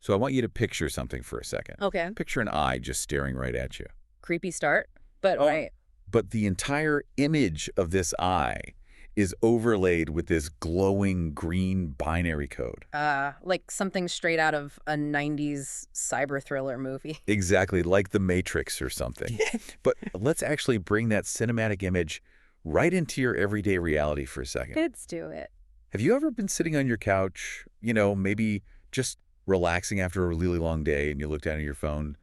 So I want you to picture something for a second. Okay. Picture an eye just staring right at you. Creepy start, but right. But the entire image of this eye is overlaid with this glowing green binary code. Like something straight out of a 90s cyber thriller movie. Exactly, like The Matrix or something. But let's actually bring that cinematic image right into your everyday reality for a second. Let's do it. Have you ever been sitting on your couch, maybe just relaxing after a really long day, and you look down at your phone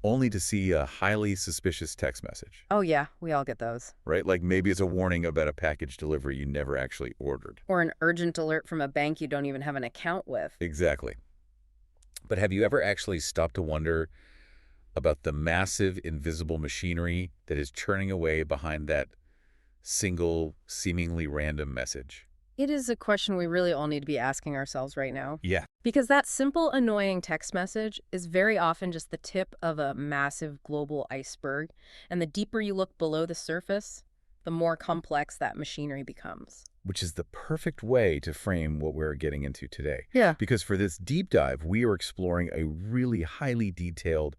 only to see a highly suspicious text message? Oh, yeah. We all get those. Right? Like maybe it's a warning about a package delivery you never actually ordered. Or an urgent alert from a bank you don't even have an account with. Exactly. But have you ever actually stopped to wonder about the massive invisible machinery that is churning away behind that single, seemingly random message? It is a question we really all need to be asking ourselves right now. Yeah. Because that simple, annoying text message is very often just the tip of a massive global iceberg. And the deeper you look below the surface, the more complex that machinery becomes. Which is the perfect way to frame what we're getting into today. Yeah. Because for this deep dive, we are exploring a really highly detailed,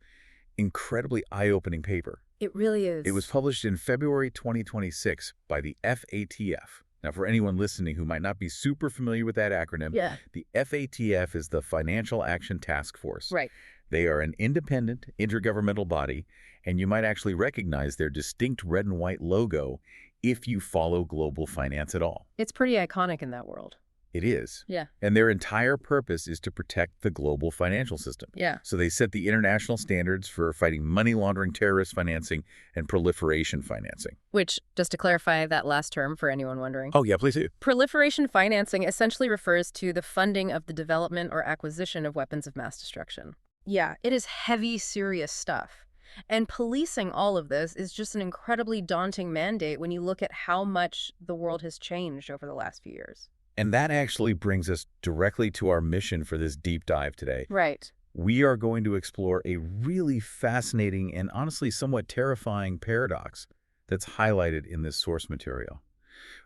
incredibly eye-opening paper. It really is. It was published in February 2026 by the FATF. Now, for anyone listening who might not be super familiar with that acronym, the FATF is the Financial Action Task Force. Right. They are an independent, intergovernmental body, and you might actually recognize their distinct red and white logo if you follow global finance at all. It's pretty iconic in that world. It is. Yeah. And their entire purpose is to protect the global financial system. Yeah. So they set the international standards for fighting money laundering, terrorist financing, and proliferation financing. Which, just to clarify that last term for anyone wondering. Oh, yeah, please do. Proliferation financing essentially refers to the funding of the development or acquisition of weapons of mass destruction. Yeah, it is heavy, serious stuff. And policing all of this is just an incredibly daunting mandate when you look at how much the world has changed over the last few years. And that actually brings us directly to our mission for this deep dive today. Right. We are going to explore a really fascinating and honestly somewhat terrifying paradox that's highlighted in this source material.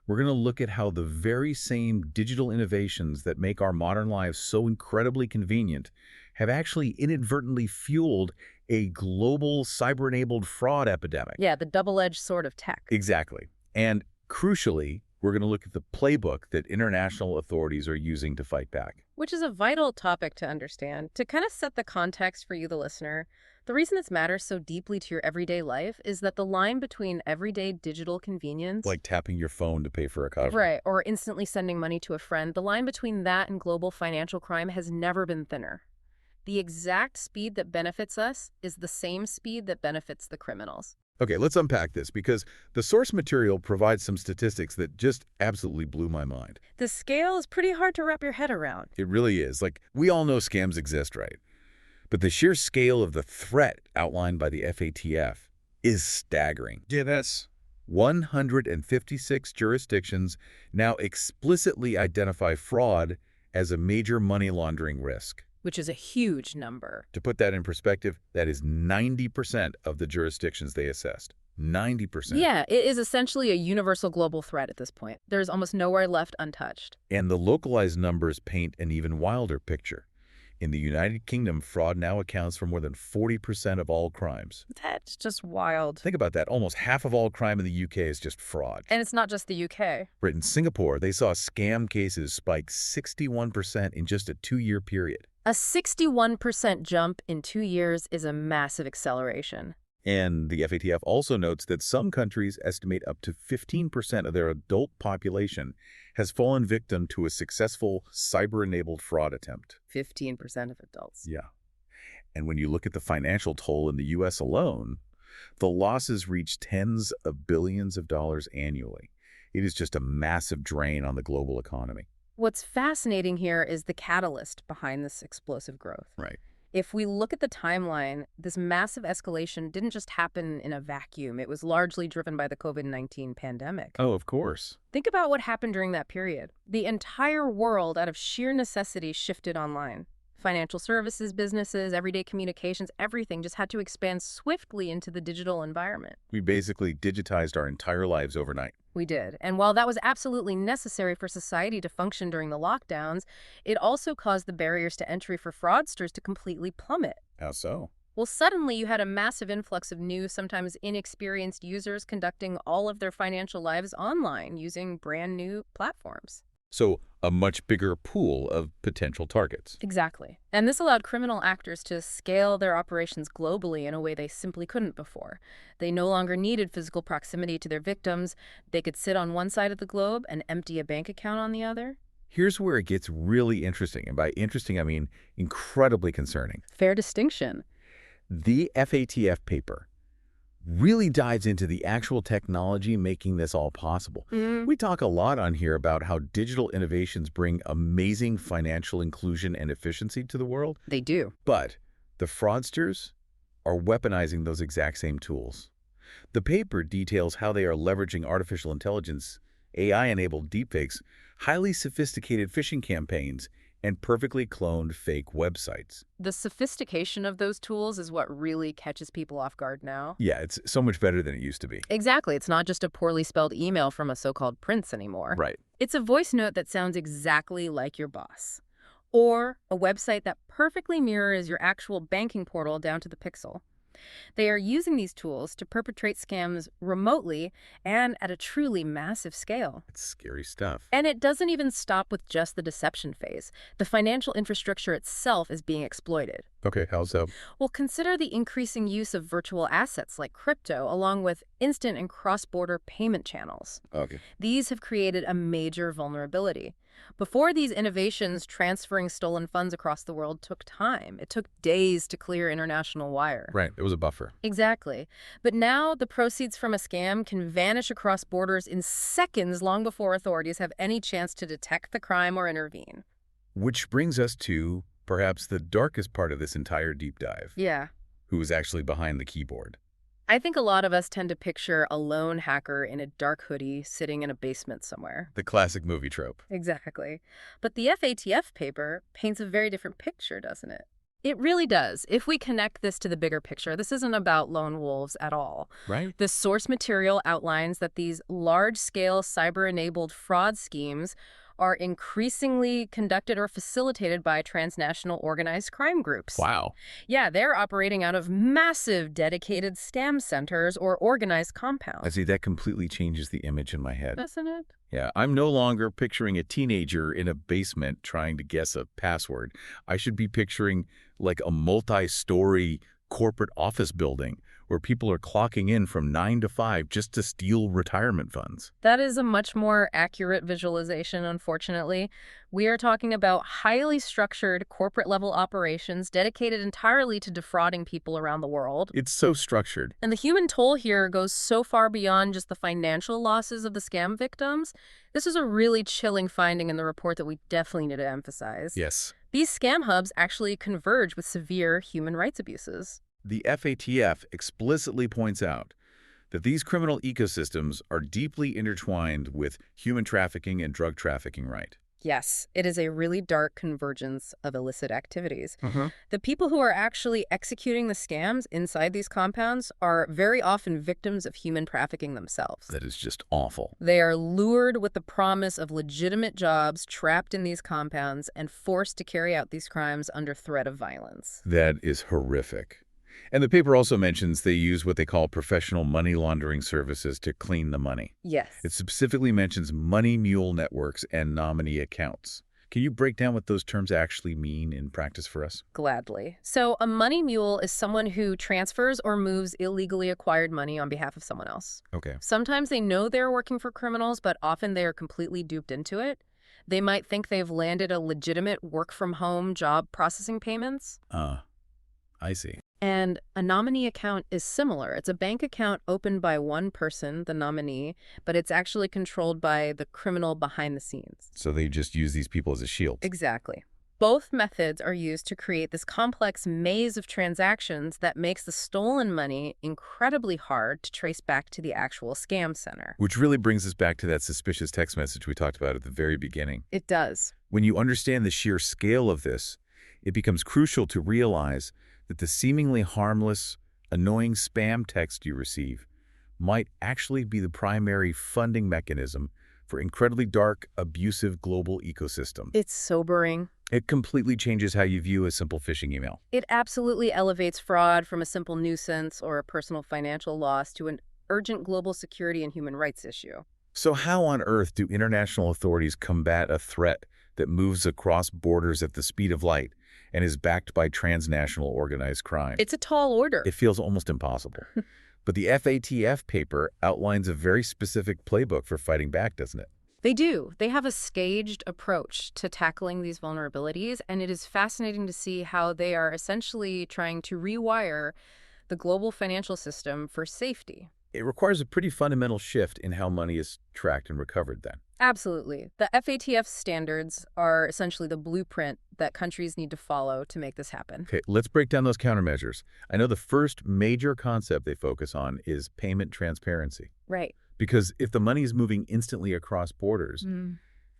We're going to look at how the very same digital innovations that make our modern lives so incredibly convenient have actually inadvertently fueled a global cyber-enabled fraud epidemic. Yeah, the double-edged sword of tech. Exactly. And crucially, we're going to look at the playbook that international authorities are using to fight back. Which is a vital topic to understand. To kind of set the context for you, the listener, the reason this matters so deeply to your everyday life is that the line between everyday digital convenience... Like tapping your phone to pay for a coffee. Right, or instantly sending money to a friend. The line between that and global financial crime has never been thinner. The exact speed that benefits us is the same speed that benefits the criminals. Okay, let's unpack this because the source material provides some statistics that just absolutely blew my mind. The scale is pretty hard to wrap your head around. It really is. Like, we all know scams exist, right? But the sheer scale of the threat outlined by the FATF is staggering. Yeah, that's 156 jurisdictions now explicitly identify fraud as a major money laundering risk. Which is a huge number. To put that in perspective, that is 90% of the jurisdictions they assessed. 90%. Yeah, it is essentially a universal global threat at this point. There's almost nowhere left untouched. And the localized numbers paint an even wilder picture. In the United Kingdom, fraud now accounts for more than 40% of all crimes. That's just wild. Think about that. Almost half of all crime in the UK is just fraud. And it's not just the UK. Right, in Singapore, they saw scam cases spike 61% in just a 2-year period. A 61% jump in 2 years is a massive acceleration. And the FATF also notes that some countries estimate up to 15% of their adult population has fallen victim to a successful cyber-enabled fraud attempt. 15% of adults. Yeah. And when you look at the financial toll in the U.S. alone, the losses reach tens of billions of dollars annually. It is just a massive drain on the global economy. What's fascinating here is the catalyst behind this explosive growth. Right. If we look at the timeline, this massive escalation didn't just happen in a vacuum. It was largely driven by the COVID-19 pandemic. Oh, of course. Think about what happened during that period. The entire world, out of sheer necessity, shifted online. Financial services, businesses, everyday communications, everything just had to expand swiftly into the digital environment. We basically digitized our entire lives overnight. We did. And while that was absolutely necessary for society to function during the lockdowns, it also caused the barriers to entry for fraudsters to completely plummet. How so? Well, suddenly you had a massive influx of new, sometimes inexperienced users conducting all of their financial lives online using brand new platforms. So a much bigger pool of potential targets. Exactly. And this allowed criminal actors to scale their operations globally in a way they simply couldn't before. They no longer needed physical proximity to their victims. They could sit on one side of the globe and empty a bank account on the other. Here's where it gets really interesting, and by interesting I mean incredibly concerning. Fair distinction. The FATF paper really dives into the actual technology making this all possible. We talk a lot on here about how digital innovations bring amazing financial inclusion and efficiency to the world, They do. but the fraudsters are weaponizing those exact same tools. The paper details how they are leveraging artificial intelligence, AI-enabled deepfakes, highly sophisticated phishing campaigns, and perfectly cloned fake websites. The sophistication of those tools is what really catches people off guard now. Yeah, it's so much better than it used to be. Exactly. It's not just a poorly spelled email from a so-called prince anymore. Right. It's a voice note that sounds exactly like your boss. Or a website that perfectly mirrors your actual banking portal down to the pixel. They are using these tools to perpetrate scams remotely and at a truly massive scale. It's scary stuff. And it doesn't even stop with just the deception phase. The financial infrastructure itself is being exploited. Okay, how so? Well, consider the increasing use of virtual assets like crypto, along with instant and cross-border payment channels. Okay. These have created a major vulnerability. Before these innovations, transferring stolen funds across the world took time. It took days to clear international wire. Right, it was a buffer. Exactly. But now the proceeds from a scam can vanish across borders in seconds long before authorities have any chance to detect the crime or intervene. Which brings us to perhaps the darkest part of this entire deep dive. Yeah. Who is actually behind the keyboard? I think a lot of us tend to picture a lone hacker in a dark hoodie sitting in a basement somewhere. The classic movie trope. Exactly. But the FATF paper paints a very different picture, doesn't it? It really does. If we connect this to the bigger picture, this isn't about lone wolves at all. Right. The source material outlines that these large-scale cyber-enabled fraud schemes are increasingly conducted or facilitated by transnational organized crime groups. Wow. Yeah, they're operating out of massive dedicated scam centers or organized I compounds. see, that completely changes the image in my head. Doesn't it? Yeah, I'm no longer picturing a teenager in a basement trying to guess a password. I should be picturing like a multi-story corporate office building where people are clocking in from 9 to 5 just to steal retirement funds. That is a much more accurate visualization, unfortunately. We are talking about highly structured corporate-level operations dedicated entirely to defrauding people around the world. It's so structured. And the human toll here goes so far beyond just the financial losses of the scam victims. This is a really chilling finding in the report that we definitely need to emphasize. Yes. These scam hubs actually converge with severe human rights abuses. The FATF explicitly points out that these criminal ecosystems are deeply intertwined with human trafficking and drug trafficking, right? Yes, it is a really dark convergence of illicit activities. The people who are actually executing the scams inside these compounds are very often victims of human trafficking themselves. That is just awful. They are lured with the promise of legitimate jobs, trapped in these compounds, and forced to carry out these crimes under threat of violence. That is horrific. And the paper also mentions they use what they call professional money laundering services to clean the money. Yes. It specifically mentions money mule networks and nominee accounts. Can you break down what those terms actually mean in practice for us? Gladly. So a money mule is someone who transfers or moves illegally acquired money on behalf of someone else. Okay. Sometimes they know they're working for criminals, but often they are completely duped into it. They might think they've landed a legitimate work-from-home job processing payments. I see. And a nominee account is similar. It's a bank account opened by one person, the nominee, but it's actually controlled by the criminal behind the scenes. So they just use these people as a shield. Exactly. Both methods are used to create this complex maze of transactions that makes the stolen money incredibly hard to trace back to the actual scam center. Which really brings us back to that suspicious text message we talked about at the very beginning. It does. When you understand the sheer scale of this, it becomes crucial to realize that the seemingly harmless, annoying spam text you receive might actually be the primary funding mechanism for incredibly dark, abusive global ecosystems. It's sobering. It completely changes how you view a simple phishing email. It absolutely elevates fraud from a simple nuisance or a personal financial loss to an urgent global security and human rights issue. So how on earth do international authorities combat a threat that moves across borders at the speed of light and is backed by transnational organized crime? It's a tall order. It feels almost impossible. But the FATF paper outlines a very specific playbook for fighting back, doesn't it? They do. They have a staged approach to tackling these vulnerabilities, and it is fascinating to see how they are essentially trying to rewire the global financial system for safety. It requires a pretty fundamental shift in how money is tracked and recovered then. Absolutely. The FATF standards are essentially the blueprint that countries need to follow to make this happen. Okay, let's break down those countermeasures. I know the first major concept they focus on is payment transparency. Right. Because if the money is moving instantly across borders,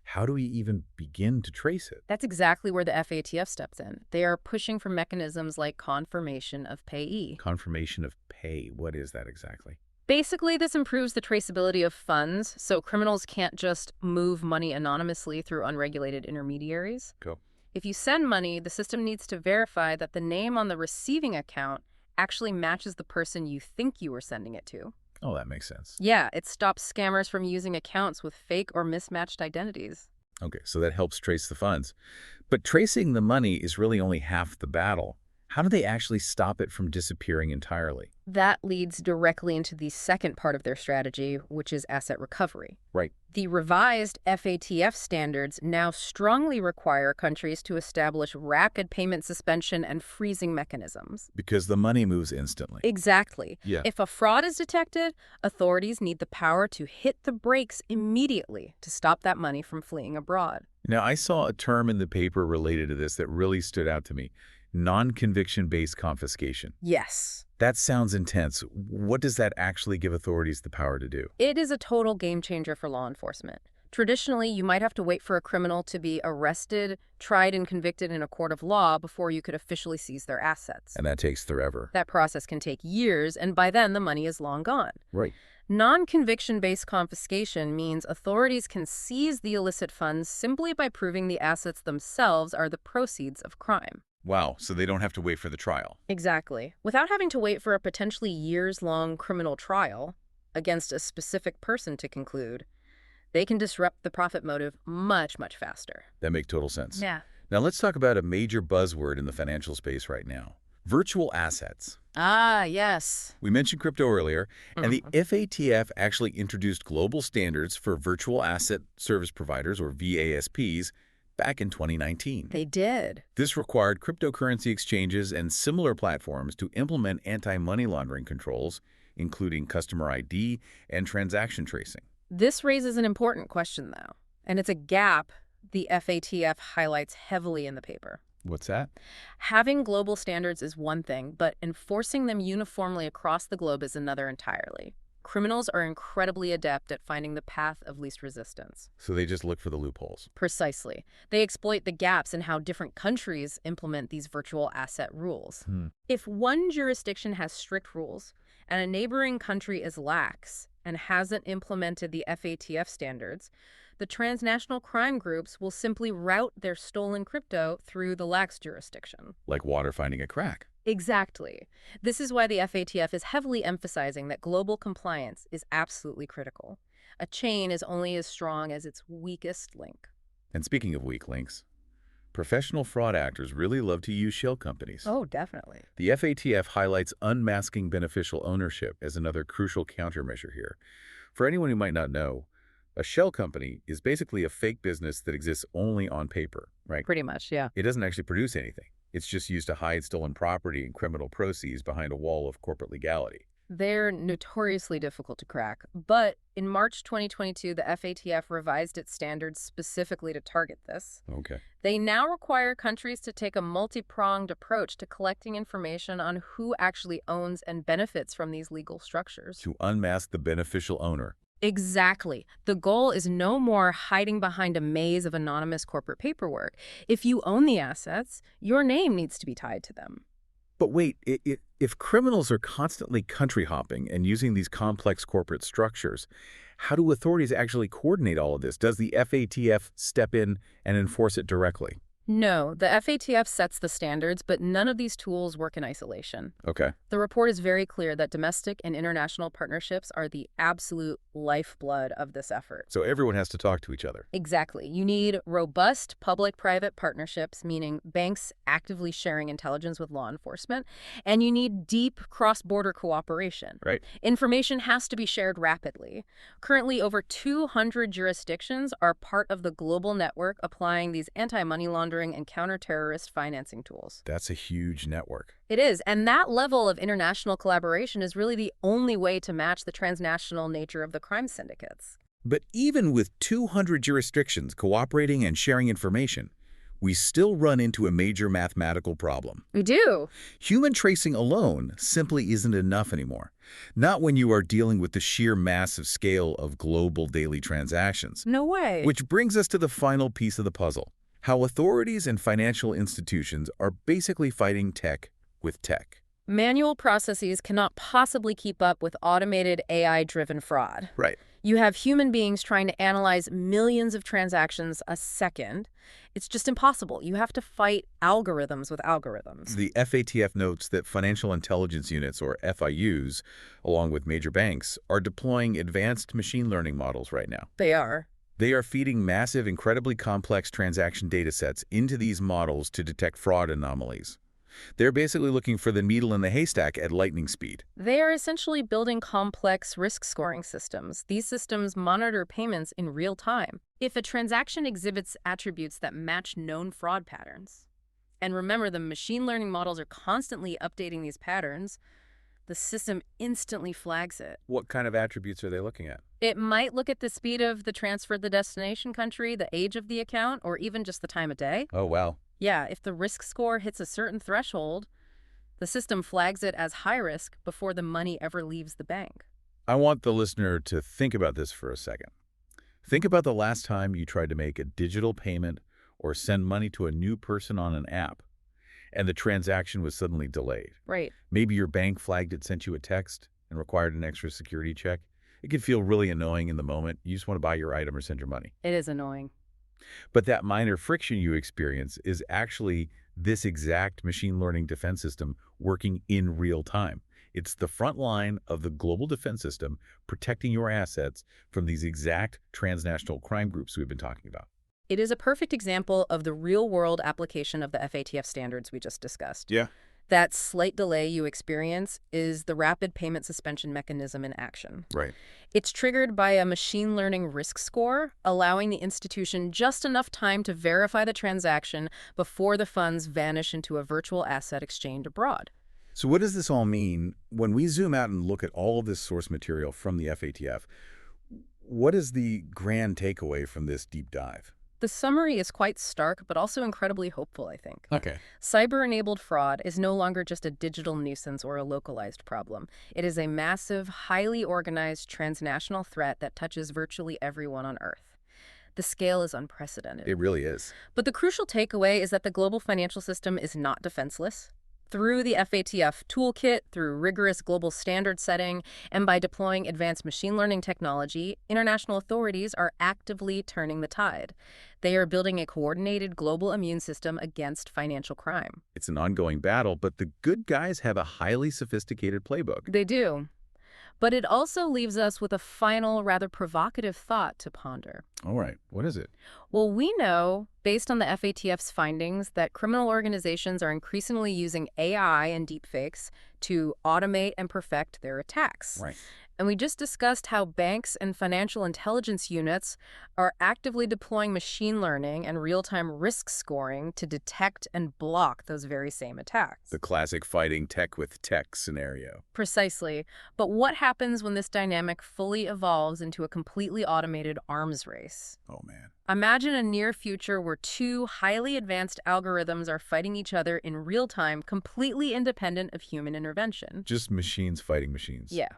how do we even begin to trace it? That's exactly where the FATF steps in. They are pushing for mechanisms like confirmation of payee. Confirmation of pay, what is that exactly? Basically, this improves the traceability of funds, so criminals can't just move money anonymously through unregulated intermediaries. Go. If you send money, the system needs to verify that the name on the receiving account actually matches the person you think you were sending it to. Oh, that makes sense. Yeah, it stops scammers from using accounts with fake or mismatched identities. Okay, so that helps trace the funds. But tracing the money is really only half the battle. How do they actually stop it from disappearing entirely? That leads directly into the second part of their strategy, which is asset recovery. Right. The revised FATF standards now strongly require countries to establish rapid payment suspension and freezing mechanisms. Because the money moves instantly. Exactly. Yeah. If a fraud is detected, authorities need the power to hit the brakes immediately to stop that money from fleeing abroad. Now, I saw a term in the paper related to this that really stood out to me. Non-conviction-based confiscation. Yes. That sounds intense. What does that actually give authorities the power to do? It is a total game changer for law enforcement. Traditionally, you might have to wait for a criminal to be arrested, tried, and convicted in a court of law before you could officially seize their assets. And that takes forever. That process can take years, and by then the money is long gone. Right. Non-conviction-based confiscation means authorities can seize the illicit funds simply by proving the assets themselves are the proceeds of crime. Wow, so they don't have to wait for the trial. Exactly. Without having to wait for a potentially years-long criminal trial against a specific person to conclude, they can disrupt the profit motive much, much faster. That makes total sense. Yeah. Now let's talk about a major buzzword in the financial space right now. Virtual assets. Ah, yes. We mentioned crypto earlier, and the FATF actually introduced global standards for virtual asset service providers, or VASPs, back in 2019. They did. This required cryptocurrency exchanges and similar platforms to implement anti-money laundering controls, including customer ID and transaction tracing. This raises an important question, though, and it's a gap the FATF highlights heavily in the paper. What's that? Having global standards is one thing, but enforcing them uniformly across the globe is another entirely. Criminals are incredibly adept at finding the path of least resistance. So they just look for the loopholes. Precisely. They exploit the gaps in how different countries implement these virtual asset rules. If one jurisdiction has strict rules and a neighboring country is lax and hasn't implemented the FATF standards, the transnational crime groups will simply route their stolen crypto through the lax jurisdiction. Like water finding a crack. Exactly. This is why the FATF is heavily emphasizing that global compliance is absolutely critical. A chain is only as strong as its weakest link. And speaking of weak links, professional fraud actors really love to use shell companies. Oh, definitely. The FATF highlights unmasking beneficial ownership as another crucial countermeasure here. For anyone who might not know, a shell company is basically a fake business that exists only on paper, right? Pretty much, yeah. It doesn't actually produce anything. It's just used to hide stolen property and criminal proceeds behind a wall of corporate legality. They're notoriously difficult to crack, but in March 2022, the FATF revised its standards specifically to target this. Okay. They now require countries to take a multi-pronged approach to collecting information on who actually owns and benefits from these legal structures. To unmask the beneficial owner. Exactly. The goal is no more hiding behind a maze of anonymous corporate paperwork. If you own the assets, your name needs to be tied to them. But wait, if criminals are constantly country hopping and using these complex corporate structures, how do authorities actually coordinate all of this? Does the FATF step in and enforce it directly? No, the FATF sets the standards, but none of these tools work in isolation. Okay. The report is very clear that domestic and international partnerships are the absolute lifeblood of this effort. So everyone has to talk to each other. Exactly. You need robust public-private partnerships, meaning banks actively sharing intelligence with law enforcement, and you need deep cross-border cooperation. Right. Information has to be shared rapidly. Currently, over 200 jurisdictions are part of the global network applying these anti-money laundering and counter-terrorist financing tools. That's a huge network. It is, and that level of international collaboration is really the only way to match the transnational nature of the crime syndicates. But even with 200 jurisdictions cooperating and sharing information, we still run into a major mathematical problem. We do. Human tracing alone simply isn't enough anymore. Not when you are dealing with the sheer massive scale of global daily transactions. No way. Which brings us to the final piece of the puzzle. How authorities and financial institutions are basically fighting tech with tech. Manual processes cannot possibly keep up with automated AI-driven fraud. Right. You have human beings trying to analyze millions of transactions a second. It's just impossible. You have to fight algorithms with algorithms. The FATF notes that financial intelligence units, or FIUs, along with major banks, are deploying advanced machine learning models right now. They are. They are feeding massive, incredibly complex transaction data sets into these models to detect fraud anomalies. They're basically looking for the needle in the haystack at lightning speed. They are essentially building complex risk scoring systems. These systems monitor payments in real time. If a transaction exhibits attributes that match known fraud patterns, and remember, the machine learning models are constantly updating these patterns, the system instantly flags it. What kind of attributes are they looking at? It might look at the speed of the transfer to the destination country, the age of the account, or even just the time of day. Oh, wow. Yeah, if the risk score hits a certain threshold, the system flags it as high risk before the money ever leaves the bank. I want the listener to think about this for a second. Think about the last time you tried to make a digital payment or send money to a new person on an app, and the transaction was suddenly delayed. Right. Maybe your bank flagged it, sent you a text, and required an extra security check. It can feel really annoying in the moment. You just want to buy your item or send your money. It is annoying. But that minor friction you experience is actually this exact machine learning defense system working in real time. It's the front line of the global defense system protecting your assets from these exact transnational crime groups we've been talking about. It is a perfect example of the real-world application of the FATF standards we just discussed. Yeah. That slight delay you experience is the rapid payment suspension mechanism in action. Right. It's triggered by a machine learning risk score, allowing the institution just enough time to verify the transaction before the funds vanish into a virtual asset exchange abroad. So what does this all mean? When we zoom out and look at all of this source material from the FATF, what is the grand takeaway from this deep dive? The summary is quite stark, but also incredibly hopeful, I think. Okay. Cyber-enabled fraud is no longer just a digital nuisance or a localized problem. It is a massive, highly organized transnational threat that touches virtually everyone on Earth. The scale is unprecedented. It really is. But the crucial takeaway is that the global financial system is not defenseless. Through the FATF toolkit, through rigorous global standard setting, and by deploying advanced machine learning technology, international authorities are actively turning the tide. They are building a coordinated global immune system against financial crime. It's an ongoing battle, but the good guys have a highly sophisticated playbook. They do. But it also leaves us with a final, rather provocative thought to ponder. All right. What is it? Well, we know, based on the FATF's findings, that criminal organizations are increasingly using AI and deepfakes to automate and perfect their attacks. Right. And we just discussed how banks and financial intelligence units are actively deploying machine learning and real-time risk scoring to detect and block those very same attacks. The classic fighting tech with tech scenario. Precisely. But what happens when this dynamic fully evolves into a completely automated arms race? Oh, man. Imagine a near future where two highly advanced algorithms are fighting each other in real time, completely independent of human intervention. Just machines fighting machines. Yeah.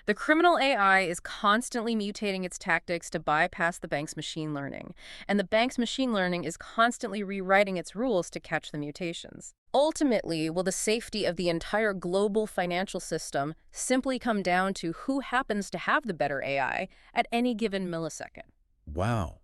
The criminal AI is constantly mutating its tactics to bypass the bank's machine learning, and the bank's machine learning is constantly rewriting its rules to catch the mutations. Ultimately, will the safety of the entire global financial system simply come down to who happens to have the better AI at any given millisecond? Wow,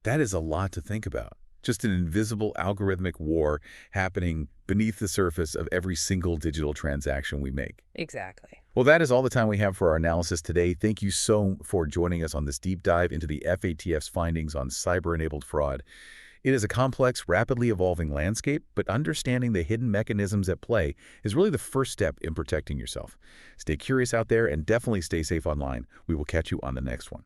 that is a lot to think about. Just an invisible algorithmic war happening beneath the surface of every single digital transaction we make. Exactly. Well, that is all the time we have for our analysis today. Thank you so for joining us on this deep dive into the FATF's findings on cyber-enabled fraud. It is a complex, rapidly evolving landscape, but understanding the hidden mechanisms at play is really the first step in protecting yourself. Stay curious out there and definitely stay safe online. We will catch you on the next one.